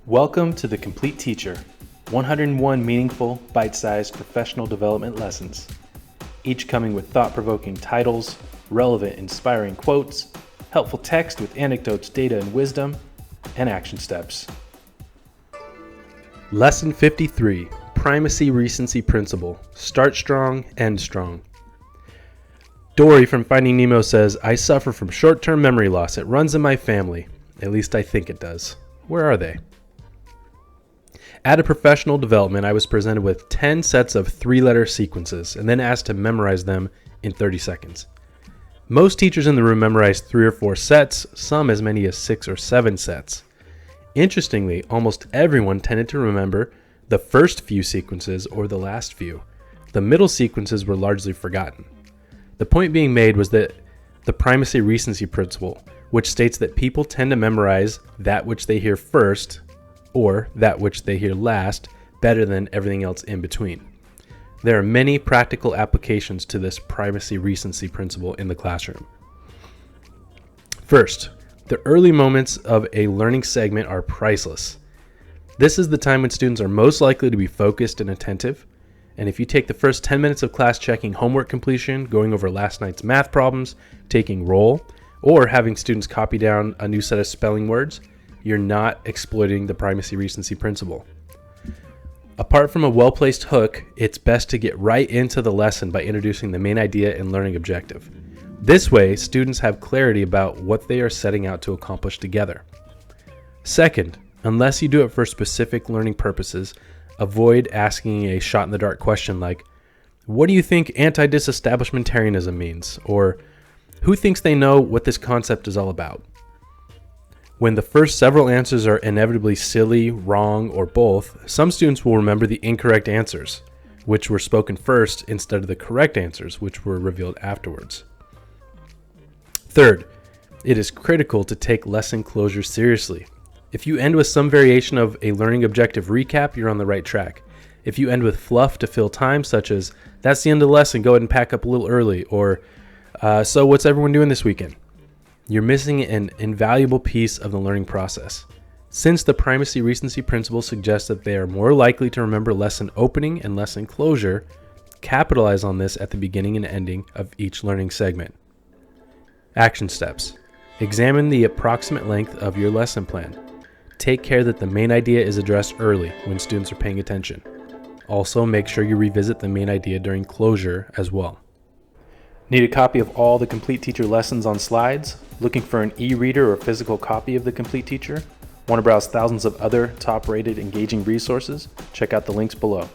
Welcome to The Complete Teacher, 101 meaningful, bite-sized professional development lessons, each coming with thought-provoking titles, relevant, inspiring quotes, helpful text with anecdotes, data, and wisdom, and action steps. Lesson 53, Primacy-Recency Principle, Start Strong, End Strong. Dory from Finding Nemo says, I suffer from short-term memory loss. It runs in my family. At least I think it does. Where are they? At a professional development, I was presented with 10 sets of 3-letter sequences and then asked to memorize them in 30 seconds. Most teachers in the room memorized 3 or 4 sets, some as many as 6 or 7 sets. Interestingly, almost everyone tended to remember the first few sequences or the last few. The middle sequences were largely forgotten. The point being made was that the primacy-recency principle, which states that people tend to memorize that which they hear first or that which they hear last better than everything else in between. There are many practical applications to this primacy-recency principle in the classroom. First, the early moments of a learning segment are priceless. This is the time when students are most likely to be focused and attentive, and if you take the first 10 minutes of class checking homework completion, going over last night's math problems, taking roll, or having students copy down a new set of spelling words, you're not exploiting the primacy-recency principle. Apart from a well-placed hook, it's best to get right into the lesson by introducing the main idea and learning objective. This way, students have clarity about what they are setting out to accomplish together. Second, unless you do it for specific learning purposes, avoid asking a shot-in-the-dark question like, what do you think anti-disestablishmentarianism means? Or, who thinks they know what this concept is all about? When the first several answers are inevitably silly, wrong, or both, some students will remember the incorrect answers, which were spoken first, instead of the correct answers, which were revealed afterwards. Third, it is critical to take lesson closure seriously. If you end with some variation of a learning objective recap, you're on the right track. If you end with fluff to fill time, such as, that's the end of the lesson, go ahead and pack up a little early, or, so what's everyone doing this weekend? You're missing an invaluable piece of the learning process. Since the primacy-recency principle suggests that they are more likely to remember lesson opening and lesson closure, capitalize on this at the beginning and ending of each learning segment. Action steps. Examine the approximate length of your lesson plan. Take care that the main idea is addressed early when students are paying attention. Also, make sure you revisit the main idea during closure as well. Need a copy of all the Complete Teacher lessons on slides? Looking for an e-reader or physical copy of the Complete Teacher? Want to browse thousands of other top-rated engaging resources? Check out the links below.